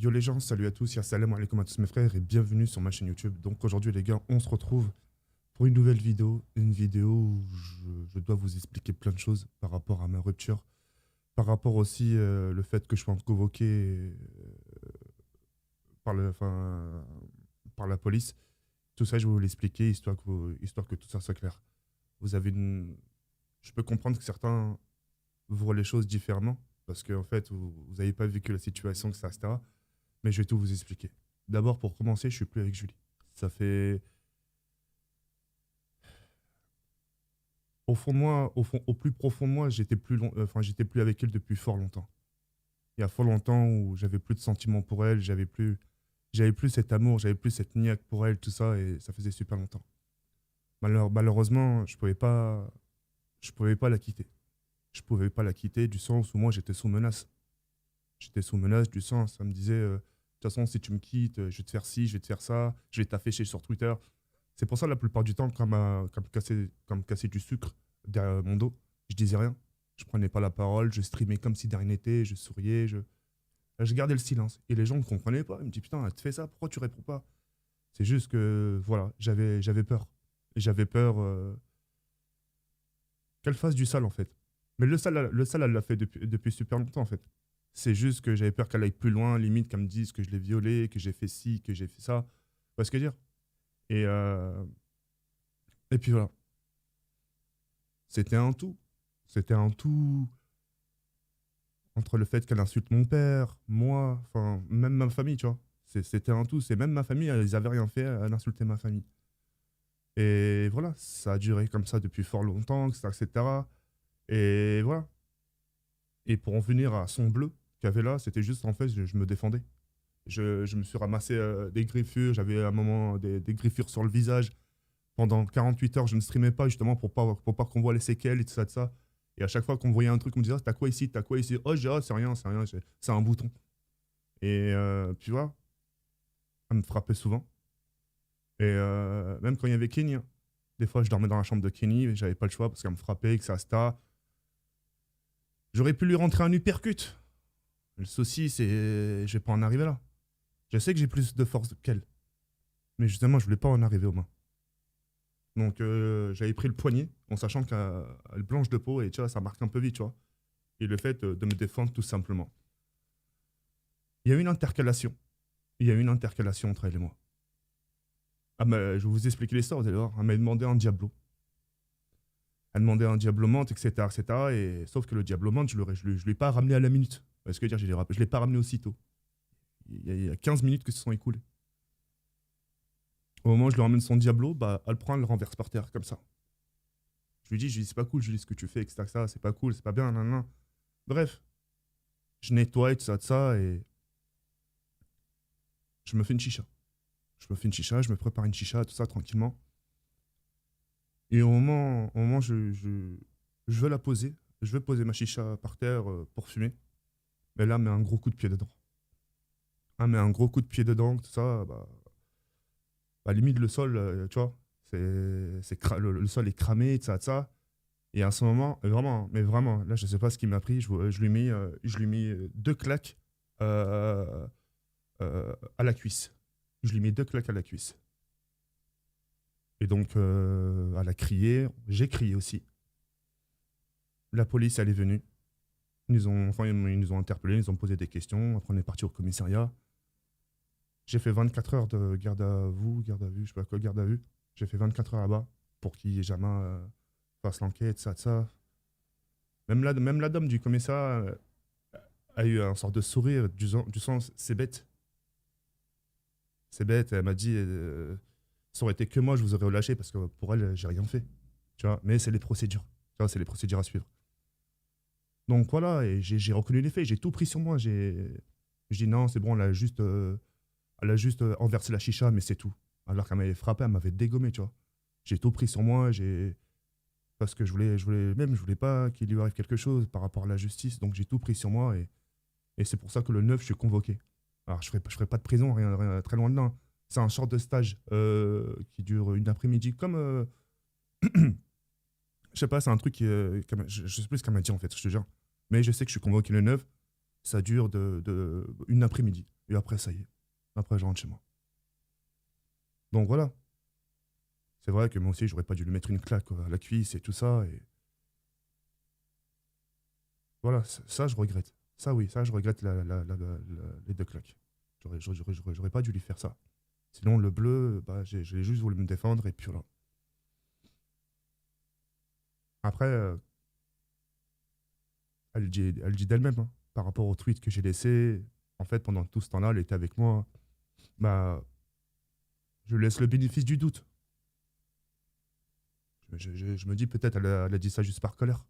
Yo les gens, salut à tous, salam alaikum à tous mes frères et bienvenue sur ma chaîne YouTube. Donc aujourd'hui les gars, on se retrouve pour une nouvelle vidéo. Une vidéo où je dois vous expliquer plein de choses par rapport à ma rupture. Par rapport aussi le fait que je sois convoqué par, par la police. Tout ça je vais vous l'expliquer histoire que tout ça soit clair. Vous avez une... Je peux comprendre que certains voient les choses différemment. Parce qu'en fait, vous n'avez pas vécu la situation, etc. Mais je vais tout vous expliquer. D'abord, pour commencer, je suis plus avec Julie. Ça fait... Au fond de moi, au plus profond de moi, j'étais plus avec elle depuis fort longtemps. Il y a fort longtemps où j'avais plus de sentiments pour elle, j'avais plus cet amour, j'avais plus cette niaque pour elle, tout ça, et ça faisait super longtemps. Malheureusement, je pouvais pas la quitter. Je pouvais pas la quitter du sens où moi j'étais sous menace. J'étais sous menace du sens, ça me disait, de toute façon, si tu me quittes, je vais te faire ci, je vais te faire ça, je vais t'afficher sur Twitter. C'est pour ça, la plupart du temps, quand me casser du sucre derrière mon dos, je disais rien. Je prenais pas la parole, je streamais comme si de rien n'était, je souriais, je gardais le silence. Et les gens ne comprenaient pas. Ils me disent, putain, elle te fait ça, pourquoi tu réponds pas? C'est juste que, voilà, j'avais peur. Et j'avais peur qu'elle fasse du sale, en fait. Mais le sale, elle l'a fait depuis super longtemps, en fait. C'est juste que j'avais peur qu'elle aille plus loin, limite qu'elle me dise que je l'ai violée, que j'ai fait ci, que j'ai fait ça. Tu vois ce que je veux dire? Et, euh, et puis voilà. C'était un tout. C'était un tout entre le fait qu'elle insulte mon père, moi, enfin, même ma famille, tu vois. C'était un tout. C'est même ma famille, ils avaient rien fait, elle insultait ma famille. Et voilà, ça a duré comme ça depuis fort longtemps, etc., etc. Et voilà. Et pour en venir à son bleu qu'il y avait là, c'était juste, en fait, je me défendais. Je me suis ramassé des griffures, j'avais à un moment des griffures sur le visage. Pendant 48 heures, je ne streamais pas justement pour pas qu'on voit les séquelles et tout ça, de ça. Et à chaque fois qu'on voyait un truc, on me disait, ah, t'as quoi ici, t'as quoi ici? Oh, je dis, ah, c'est rien, c'est un bouton. Et tu vois, elle me frappait souvent. Et même quand il y avait Kenny, hein. Des fois, je dormais dans la chambre de Kenny, mais j'avais pas le choix parce qu'elle me frappait, que ça, c'était. J'aurais pu lui rentrer un uppercut. Le souci, c'est. Je vais pas en arriver là. Je sais que j'ai plus de force qu'elle. Mais justement, je voulais pas en arriver aux mains. Donc, j'avais pris le poignet, en sachant qu'elle blanche de peau, et tu vois, ça marque un peu vite, tu vois. Et le fait de me défendre, tout simplement. Il y a eu une intercalation. Il y a eu une intercalation entre elle et moi. Ah, je vais vous expliquer l'histoire, vous allez voir. Elle m'a demandé un Diablo. Elle demandait un Diablomante, etc., etc. Et, sauf que le Diablomante, je lui ai pas ramené à la minute. Parce que dire, je l'ai pas ramené aussitôt. Il y a 15 minutes que se sont écoulées. Au moment où je lui ramène son Diablo, bah, elle prend, elle le renverse par terre, comme ça. Je lui dis, c'est pas cool, je lui dis ce que tu fais, etc., ça, c'est pas cool, c'est pas bien, nan, nan. Bref, je nettoie et tout ça, et je me fais une chicha. Je me prépare une chicha, tout ça, tranquillement. Et au moment je veux la poser, je veux poser ma chicha par terre pour fumer. Mais là, elle met un gros coup de pied dedans. Elle met un gros coup de pied dedans, tout ça, limite le sol, tu vois, le sol est cramé, tout ça, tout ça. Et à ce moment, vraiment, mais vraiment, là, je sais pas ce qui m'a pris, je lui mets deux claques à la cuisse. Je lui mets deux claques à la cuisse. Et donc, elle a crié, j'ai crié aussi. La police, elle est venue. Ils nous ont interpellés, ils nous ont posé des questions. Après, on est parti au commissariat. J'ai fait 24 heures de garde à vue, je sais pas quoi, garde à vue. J'ai fait 24 heures là-bas pour qu'il jamais fasse l'enquête, ça, ça. Même la dame du commissariat a eu un sort de sourire du sens, c'est bête. C'est bête, elle m'a dit, ça aurait été que moi, je vous aurais relâché parce que pour elle, j'ai rien fait. Tu vois, mais c'est les procédures. Tu vois, c'est les procédures à suivre. Donc voilà, et j'ai reconnu les faits, j'ai tout pris sur moi. Je dis non, c'est bon, elle a juste renversé la chicha, mais c'est tout. Alors qu'elle m'avait frappé, elle m'avait dégommé, tu vois. J'ai tout pris sur moi, parce que je voulais pas qu'il lui arrive quelque chose par rapport à la justice, donc j'ai tout pris sur moi, et c'est pour ça que le 9, je suis convoqué. Alors, je ferai pas de prison, rien, très loin de là. C'est un short de stage qui dure une après-midi, comme. Je sais pas, c'est un truc je sais plus ce qu'elle m'a dit en fait, je te jure. Mais je sais que je suis convoqué le 9, ça dure une après-midi. Et après, ça y est. Après, je rentre chez moi. Donc voilà. C'est vrai que moi aussi, j'aurais pas dû lui mettre une claque à la cuisse et tout ça. Et voilà, ça, je regrette. Ça, oui, ça, je regrette les deux claques. J'aurais pas dû lui faire ça. Sinon, le bleu, bah, j'ai juste voulu me défendre et puis voilà. Après, elle dit d'elle-même, hein, par rapport au tweet que j'ai laissé. En fait, pendant tout ce temps-là, elle était avec moi. Bah, je laisse le bénéfice du doute. Je me dis peut-être elle a dit ça juste par colère.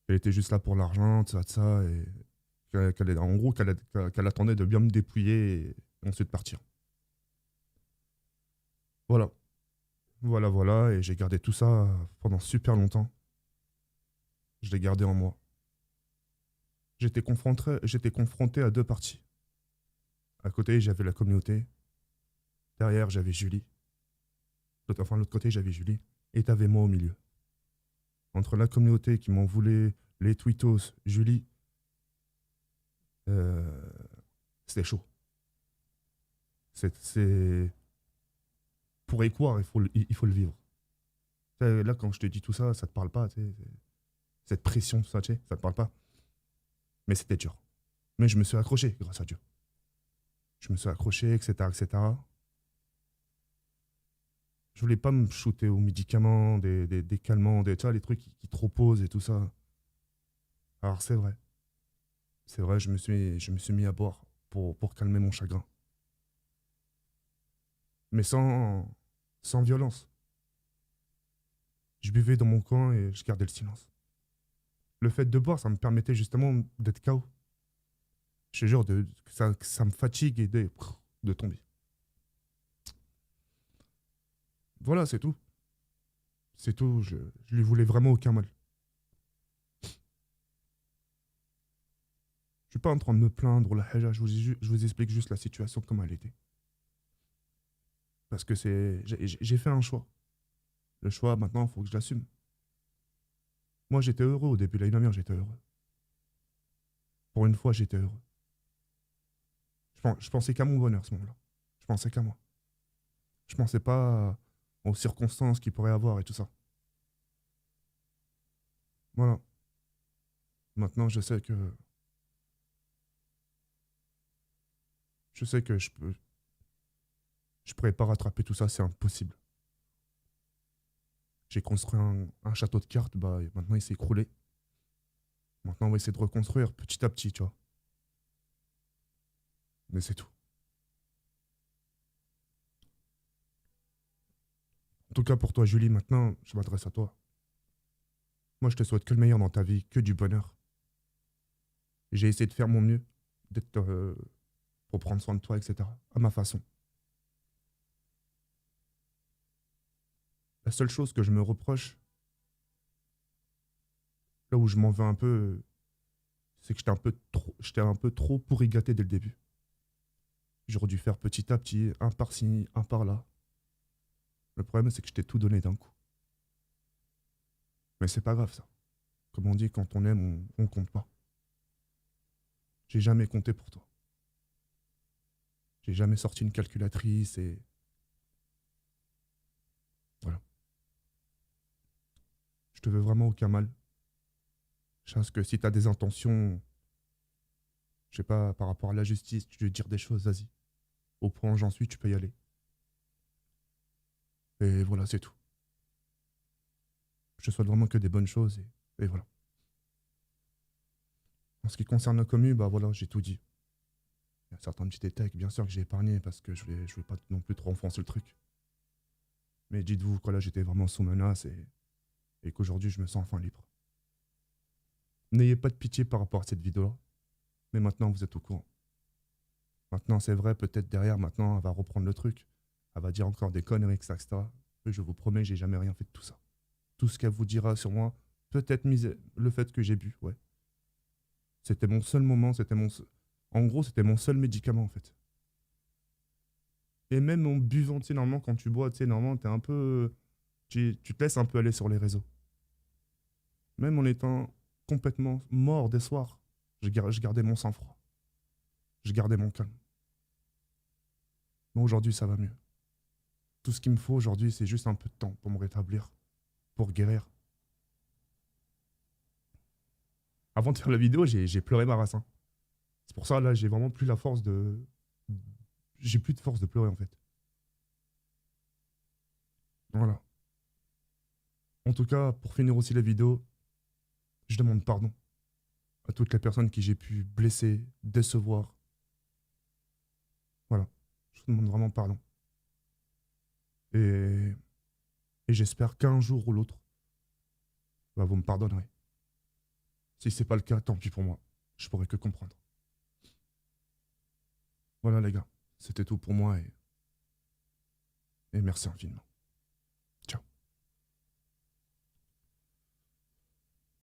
Elle était juste là pour l'argent, de ça, et en gros, qu'elle attendait de bien me dépouiller et ensuite partir. Voilà, voilà, et j'ai gardé tout ça pendant super longtemps. Je l'ai gardé en moi. J'étais confronté à deux parties. À côté, j'avais la communauté. Derrière, j'avais Julie. Enfin, de l'autre côté, j'avais Julie. Et t'avais moi au milieu. Entre la communauté qui m'en voulait, les tweetos, Julie, euh, c'était chaud. C'est pour y croire, il faut le vivre. Là, quand je te dis tout ça, ça te parle pas, tu sais, cette pression, tout ça, tu sais, ça te parle pas. Mais c'était dur. Mais je me suis accroché, grâce à Dieu. Je me suis accroché, etc., etc. Je voulais pas me shooter aux médicaments, des calmants, tu vois, les trucs qui te reposent et tout ça. Alors c'est vrai. C'est vrai, je me suis mis à boire pour calmer mon chagrin. Mais sans violence. Je buvais dans mon coin et je gardais le silence. Le fait de boire, ça me permettait justement d'être KO. Je te jure, que ça me fatigue et de tomber. Voilà, c'est tout. C'est tout. Je lui voulais vraiment aucun mal. Je suis pas en train de me plaindre, la haja, je vous explique juste la situation comme elle était. Parce que j'ai fait un choix. Le choix, maintenant, il faut que je l'assume. Moi, j'étais heureux au début. L'année dernière, j'étais heureux. Pour une fois, j'étais heureux. Je pensais qu'à mon bonheur à ce moment-là. Je pensais qu'à moi. Je pensais pas aux circonstances qu'il pourrait avoir et tout ça. Voilà. Maintenant, je sais que je pourrais pas rattraper tout ça, c'est impossible. J'ai construit un château de cartes, bah, et maintenant il s'est écroulé. Maintenant, on va essayer de reconstruire petit à petit, tu vois. Mais c'est tout. En tout cas, pour toi, Julie, maintenant, je m'adresse à toi. Moi, je te souhaite que le meilleur dans ta vie, que du bonheur. J'ai essayé de faire mon mieux, d'être, pour prendre soin de toi, etc. À ma façon. La seule chose que je me reproche, là où je m'en veux un peu, c'est que j'étais un peu trop pourri gâté dès le début. J'aurais dû faire petit à petit, un par-ci, un par-là. Le problème, c'est que je t'ai tout donné d'un coup. Mais c'est pas grave, ça. Comme on dit, quand on aime, on compte pas. J'ai jamais compté pour toi. J'ai jamais sorti une calculatrice et voilà. Je te veux vraiment aucun mal. Je pense que si tu as des intentions, je sais pas, par rapport à la justice, tu veux dire des choses, vas-y. Au point où j'en suis, tu peux y aller. Et voilà, c'est tout. Je te souhaite vraiment que des bonnes choses et voilà. En ce qui concerne la commu, bah voilà, j'ai tout dit. Il y a certains petits détails, bien sûr, que j'ai épargnés parce que je voulais pas non plus trop enfoncer le truc. Mais dites-vous que là, j'étais vraiment sous menace et qu'aujourd'hui, je me sens enfin libre. N'ayez pas de pitié par rapport à cette vidéo-là. Mais maintenant, vous êtes au courant. Maintenant, c'est vrai, peut-être derrière, maintenant, elle va reprendre le truc. Elle va dire encore des conneries, etc. Mais je vous promets, j'ai jamais rien fait de tout ça. Tout ce qu'elle vous dira sur moi, peut-être le fait que j'ai bu, ouais. C'était mon seul moment, en gros, c'était mon seul médicament, en fait. Et même en buvant, tu sais, normalement, quand tu bois, tu sais, normalement, t'es un peu... Tu te laisses un peu aller sur les réseaux. Même en étant complètement mort des soirs, je gardais mon sang-froid. je gardais mon calme. Mais aujourd'hui, ça va mieux. Tout ce qu'il me faut aujourd'hui, c'est juste un peu de temps pour me rétablir, pour guérir. Avant de faire la vidéo, j'ai pleuré ma race, hein. C'est pour ça, là, j'ai vraiment plus la force de... J'ai plus de force de pleurer, en fait. Voilà. En tout cas, pour finir aussi la vidéo, je demande pardon à toutes les personnes qui j'ai pu blesser, décevoir. Voilà. Je vous demande vraiment pardon. Et, et j'espère qu'un jour ou l'autre, bah, vous me pardonnerez. Si c'est pas le cas, tant pis pour moi. Je pourrais que comprendre. Voilà les gars, c'était tout pour moi et merci infiniment.